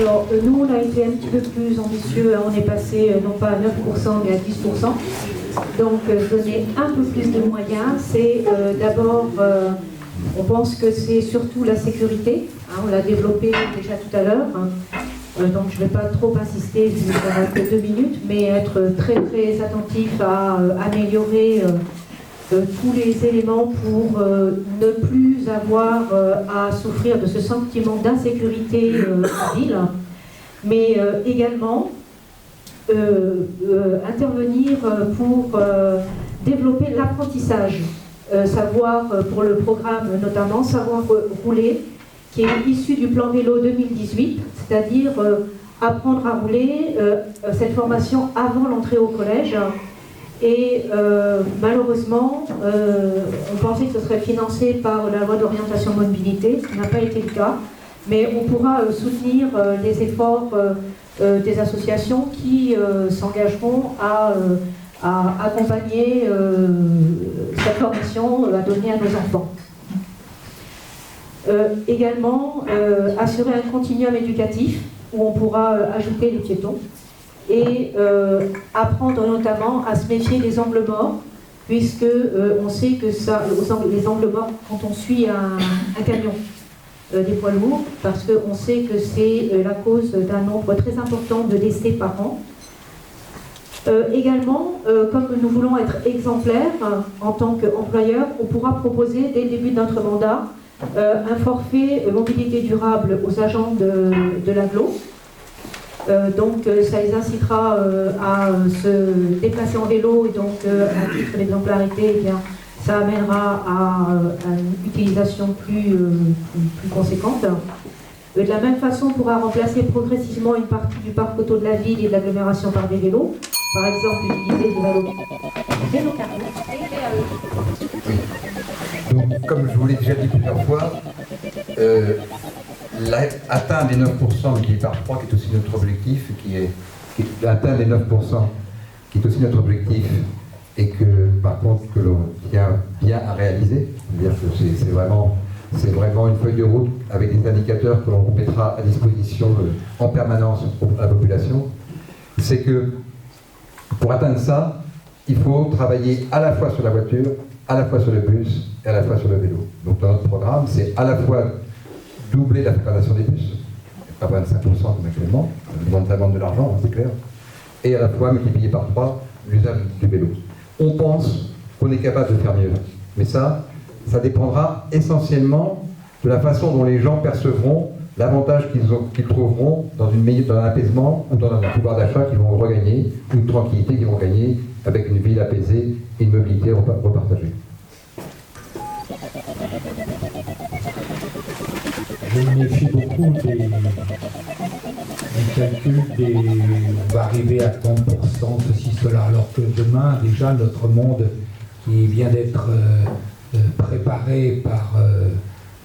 Alors, nous, on a été un petit peu plus ambitieux. On est passé non pas à 9%, mais à 10%. Donc, donner un peu plus de moyens, c'est d'abord, on pense que c'est surtout la sécurité. Hein, on l'a développé déjà tout à l'heure. Donc, je ne vais pas trop insister, vu qu'on n'a que 2 minutes, mais être très, très attentif à améliorer tous les éléments pour ne plus avoir à souffrir de ce sentiment d'insécurité en ville, mais également intervenir pour développer l'apprentissage, savoir pour le programme notamment, savoir rouler, qui est issu du plan vélo 2018, c'est-à-dire apprendre à rouler, cette formation avant l'entrée au collège. Et malheureusement, on pensait que ce serait financé par la loi d'orientation mobilité, ce qui n'a pas été le cas, mais on pourra soutenir les efforts des associations qui s'engageront à accompagner cette formation à donner à nos enfants. Également, assurer un continuum éducatif où on pourra ajouter les piétons et apprendre notamment à se méfier des angles morts, puisque on sait que les angles morts, quand on suit un camion, des poids lourds, parce qu'on sait que c'est la cause d'un nombre très important de décès par an. Également, comme nous voulons être exemplaires en tant qu'employeur, on pourra proposer dès le début de notre mandat un forfait mobilité durable aux agents de l'agglo. Donc ça les incitera à se déplacer en vélo et donc à titre d'exemplarité, eh bien, ça amènera à une utilisation plus conséquente. De la même façon, on pourra remplacer progressivement une partie du parc auto de la ville et de l'agglomération par des vélos. Par exemple, utiliser des vélos cargo. Donc, comme je vous l'ai déjà dit plusieurs fois, atteindre les 9% multiplié par 3, qui est aussi notre objectif, atteindre les 9%, qui est aussi notre objectif, et que, par contre, que l'on tient bien à réaliser. C'est-à-dire que c'est vraiment une feuille de route avec des indicateurs que l'on mettra à disposition en permanence à la population. C'est que, pour atteindre ça, il faut travailler à la fois sur la voiture, à la fois sur le bus et à la fois sur le vélo. Donc dans notre programme, c'est à la fois doubler la fréquentation des bus, pas 25% comme actuellement, ça demande de l'argent, c'est clair, et à la fois multiplier par 3 l'usage du vélo. On pense qu'on est capable de faire mieux, mais ça dépendra essentiellement de la façon dont les gens percevront l'avantage qu'ils trouveront dans un apaisement ou dans un pouvoir d'achat qu'ils vont regagner, ou une tranquillité qu'ils vont gagner avec une ville apaisée et une mobilité repartagée. Je me méfie beaucoup des calculs on va arriver à 30%, ceci, cela, alors que demain, déjà, notre monde qui vient d'être préparé par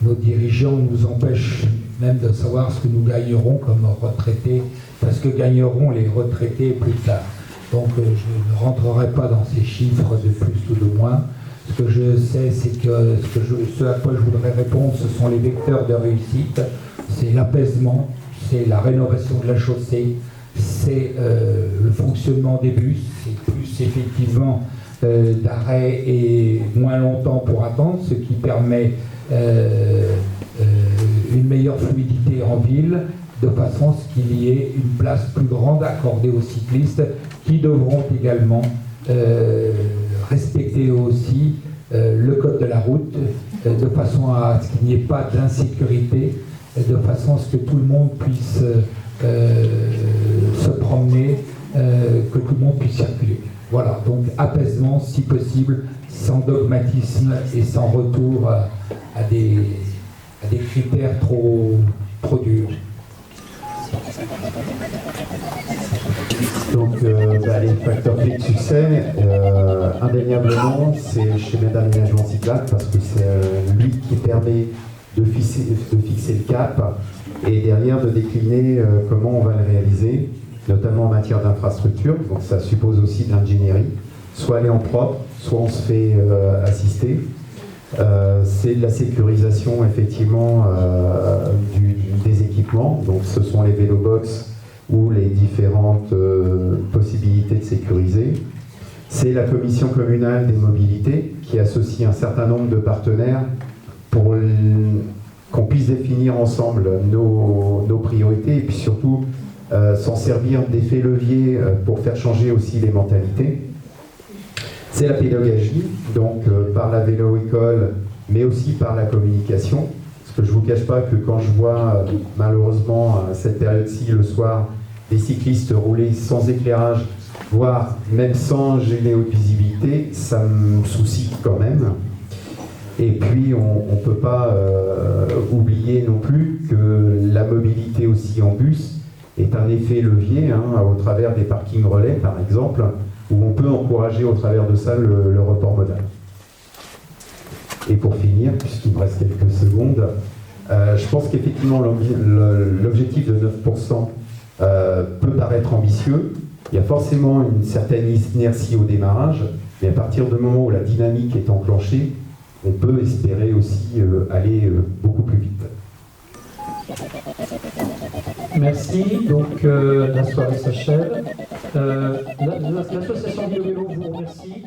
nos dirigeants nous empêche même de savoir ce que nous gagnerons comme retraités, parce que gagneront les retraités plus tard. Donc je ne rentrerai pas dans ces chiffres de plus ou de moins. Ce que je sais, c'est que ce à quoi je voudrais répondre, ce sont les vecteurs de réussite. C'est l'apaisement, c'est la rénovation de la chaussée, c'est le fonctionnement des bus, c'est plus effectivement d'arrêt et moins longtemps pour attendre, ce qui permet une meilleure fluidité en ville, de façon à ce qu'il y ait une place plus grande accordée aux cyclistes qui devront également respecter aussi le code de la route, de façon à ce qu'il n'y ait pas d'insécurité, de façon à ce que tout le monde puisse se promener, que tout le monde puisse circuler. Voilà, donc apaisement si possible, sans dogmatisme et sans retour à des critères trop durs. Donc, les facteurs clés de succès, indéniablement, c'est schéma d'aménagement cyclable, parce que c'est lui qui permet de fixer le cap et derrière de décliner comment on va le réaliser, notamment en matière d'infrastructure. Donc ça suppose aussi de l'ingénierie, soit elle est en propre, soit on se fait assister. C'est de la sécurisation effectivement des équipements, donc ce sont les vélobox ou les différentes possibilités de sécuriser. C'est la commission communale des mobilités qui associe un certain nombre de partenaires pour qu'on puisse définir ensemble nos priorités et puis surtout s'en servir d'effet levier pour faire changer aussi les mentalités. C'est la pédagogie, donc par la vélo-école, mais aussi par la communication. Parce que je ne vous cache pas que quand je vois malheureusement à cette période-ci le soir des cyclistes rouler sans éclairage, voire même sans généo-visibilité, ça me soucie quand même. Et puis on ne peut pas oublier non plus que la mobilité aussi en bus est un effet levier au travers des parkings relais par exemple, où on peut encourager au travers de ça le report modal. Et pour finir, puisqu'il me reste quelques secondes, je pense qu'effectivement l'objectif de 9% peut paraître ambitieux. Il y a forcément une certaine inertie au démarrage, mais à partir du moment où la dynamique est enclenchée, on peut espérer aussi aller beaucoup plus vite. Merci. Donc la soirée s'achève. L'association Bio Vélo vous remercie.